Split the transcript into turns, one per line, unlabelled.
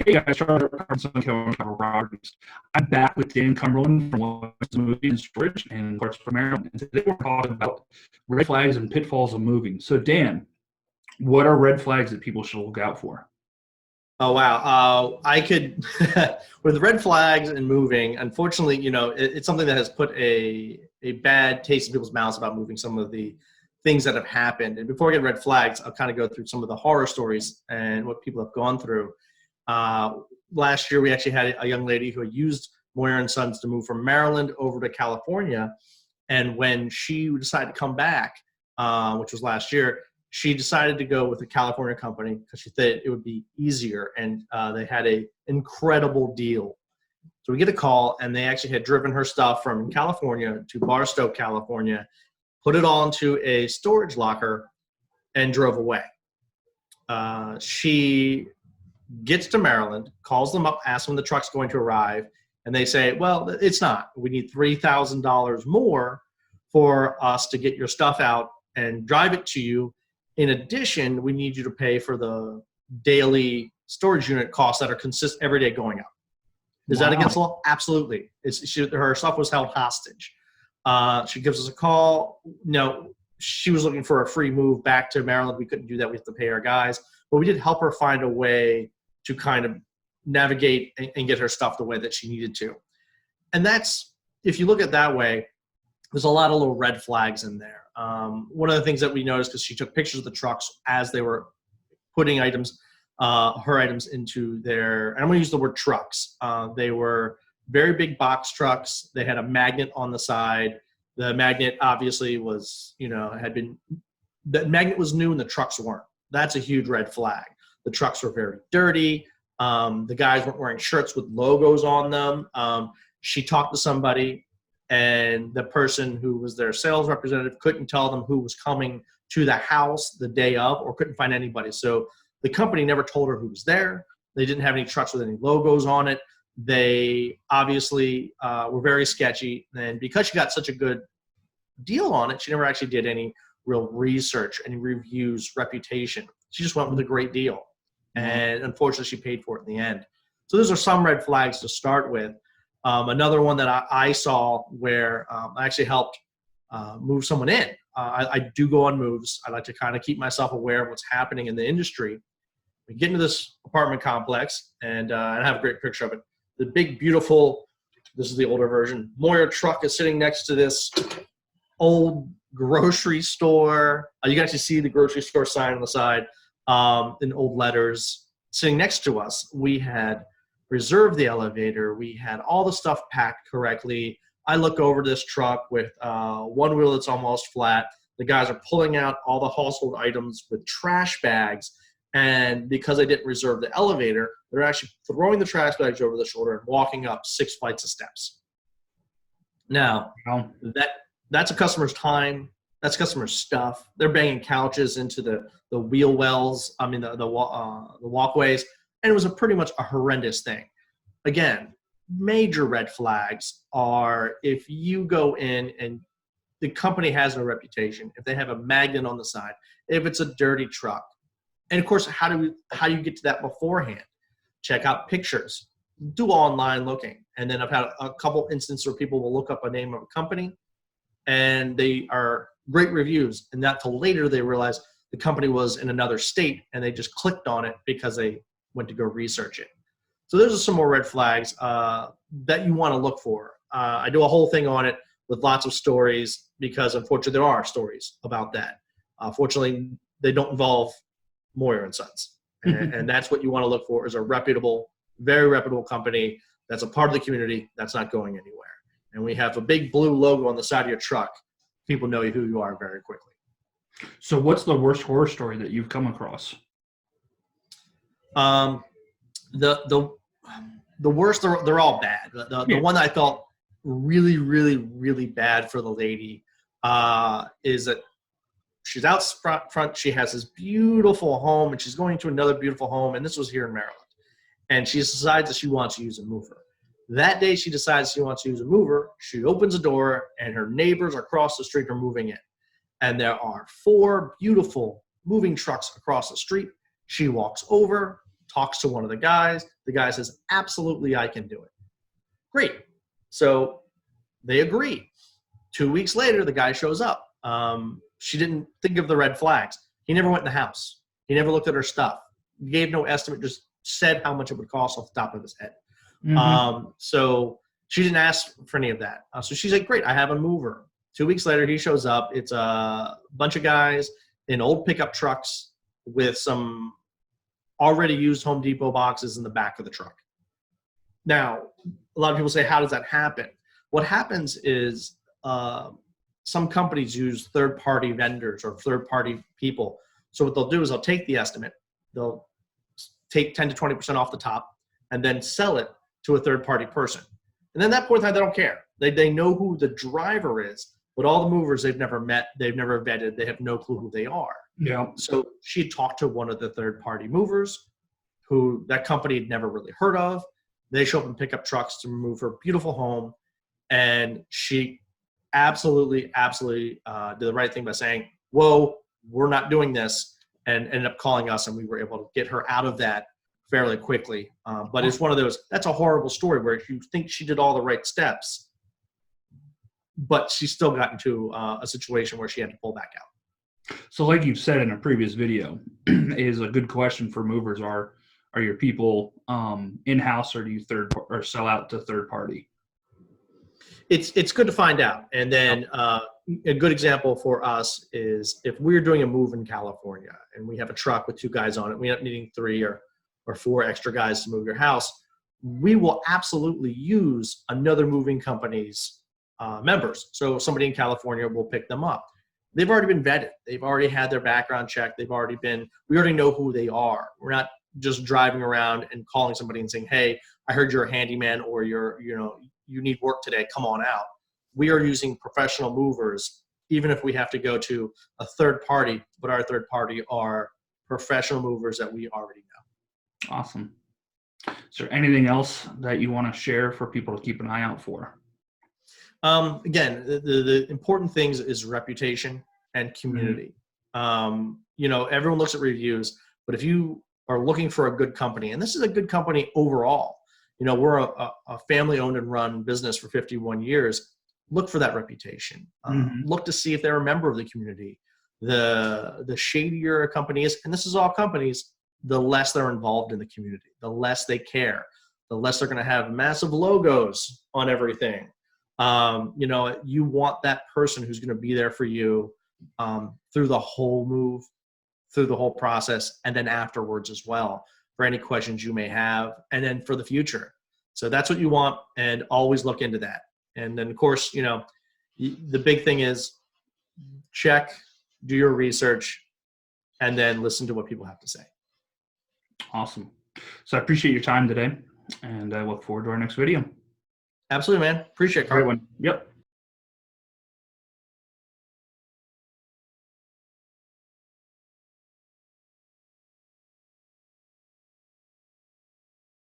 Hey guys, Charlie Carson, Roberts. I'm back with Dan Cumberland from Moving and Storage in Clarksville, Maryland. And today we're talking about red flags and pitfalls of moving. So Dan, what are red flags that people should look out for?
Oh wow! I could with red flags and moving. Unfortunately, it's something that has put a bad taste in people's mouths about moving. Some of the things that have happened. And before I get red flags, I'll kind of go through some of the horror stories and what people have gone through. Last year, we actually had a young lady who used Moyer and Sons to move from Maryland over to California, and when she decided to come back, which was last year, she decided to go with a California company because she thought it would be easier, and they had an incredible deal. So we get a call, and they actually had driven her stuff from California to Barstow, California, put it all into a storage locker, and drove away. She gets to Maryland, calls them up, asks when the truck's going to arrive, and they say, well, it's not. We need $3,000 more for us to get your stuff out and drive it to you. In addition, we need you to pay for the daily storage unit costs that are consistent every day going up. Is that against the law? Absolutely. Her stuff was held hostage. She gives us a call. No, she was looking for a free move back to Maryland. We couldn't do that. We have to pay our guys. But we did help her find a way to kind of navigate and get her stuff the way that she needed to. And that's, if you look at it that way, there's a lot of little red flags in there. One of the things that we noticed, because she took pictures of the trucks as they were putting items, her items into their, and I'm going to use the word trucks. They were very big box trucks. They had a magnet on the side. The magnet obviously was, the magnet was new and the trucks weren't. That's a huge red flag. The trucks were very dirty. The guys weren't wearing shirts with logos on them. She talked to somebody, and the person who was their sales representative couldn't tell them who was coming to the house the day of, or couldn't find anybody. So the company never told her who was there. They didn't have any trucks with any logos on it. They obviously were very sketchy. And because she got such a good deal on it, she never actually did any real research, any reviews, reputation. She just went with a great deal. And unfortunately, she paid for it in the end. So those are some red flags to start with. Another one that I saw where I actually helped move someone in. I do go on moves. I like to kind of keep myself aware of what's happening in the industry. We get into this apartment complex, and I have a great picture of it. The big, beautiful, this is the older version, Moyer truck is sitting next to this old grocery store. You can actually see the grocery store sign on the side in old letters. Sitting next to us, we had reserved the elevator. We had all the stuff packed correctly. I look over this truck with one wheel that's almost flat. The guys are pulling out all the household items with trash bags. And because I didn't reserve the elevator, they're actually throwing the trash bags over the shoulder and walking up 6 flights of steps. Now, that's a customer's time. That's customer's stuff. They're banging couches into the wheel wells. I mean, the walkways. And it was pretty much a horrendous thing. Again, major red flags are if you go in and the company has no reputation, if they have a magnet on the side, if it's a dirty truck. And of course, how do you get to that beforehand? Check out pictures, do online looking. And then I've had a couple instances where people will look up a name of a company and they are great reviews. And not till later they realize the company was in another state and they just clicked on it because they went to go research it. So those are some more red flags that you want to look for. I do a whole thing on it with lots of stories because unfortunately there are stories about that. Fortunately, they don't involve Moyer and Sons. And that's what you want to look for is a reputable, very reputable company that's a part of the community that's not going anywhere. And we have a big blue logo on the side of your truck. People know who you are very quickly.
So what's the worst horror story that you've come across?
The worst, they're all bad. The one that I felt really, really, really bad for the lady is that she's out front. She has this beautiful home, and she's going to another beautiful home, and this was here in Maryland. And she decides that she wants to use a mover. That day she decides she wants to use a mover. She opens the door, and her neighbors across the street are moving in. And there are 4 beautiful moving trucks across the street. She walks over. talks to one of the guys. The guy says, absolutely, I can do it. Great. So they agree. 2 weeks later, the guy shows up. She didn't think of the red flags. He never went in the house. He never looked at her stuff. He gave no estimate, just said how much it would cost off the top of his head. So she didn't ask for any of that. So she's like, great, I have a mover. 2 weeks later, he shows up. It's a bunch of guys in old pickup trucks with some already used Home Depot boxes in the back of the truck. Now, a lot of people say, how does that happen? What happens is some companies use third-party vendors or third-party people. So what they'll do is they'll take the estimate, they'll take 10 to 20% off the top, and then sell it to a third-party person. And then at that point in time, they don't care. They know who the driver is, but all the movers they've never met, they've never vetted, they have no clue who they are.
Yeah.
So she talked to one of the third-party movers who that company had never really heard of. They show up in pickup trucks to move her beautiful home, and she absolutely did the right thing by saying, whoa, we're not doing this, and ended up calling us, and we were able to get her out of that fairly quickly. But it's one of those, that's a horrible story where you think she did all the right steps, but she still got into a situation where she had to pull back out.
So like you've said in a previous video, is a good question for movers are your people in-house, or do you sell out to third party?
It's good to find out. And then a good example for us is if we're doing a move in California and we have a truck with 2 guys on it, we end up needing 3 or 4 extra guys to move your house, we will absolutely use another moving company's members. So somebody in California will pick them up. They've already been vetted. They've already had their background checked. We already know who they are. We're not just driving around and calling somebody and saying, hey, I heard you're a handyman, or you need work today, come on out. We are using professional movers, even if we have to go to a third party, but our third party are professional movers that we already know.
Awesome. Is there anything else that you want to share for people to keep an eye out for?
Again, the important things is reputation and community. Everyone looks at reviews, but if you are looking for a good company, and this is a good company overall, we're a family-owned and run business for 51 years. Look for that reputation. Look to see if they're a member of the community. The shadier a company is, and this is all companies, the less they're involved in the community, the less they care, the less they're going to have massive logos on everything. You want that person who's going to be there for you through the whole move, through the whole process, and then afterwards as well, for any questions you may have, and then for the future. So that's what you want, and always look into that. And then, of course, the big thing is check, do your research, and then listen to what people have to say.
Awesome. So I appreciate your time today, and I look forward to our next video.
Absolutely, man. Appreciate it, Carl.
Great one. Yep.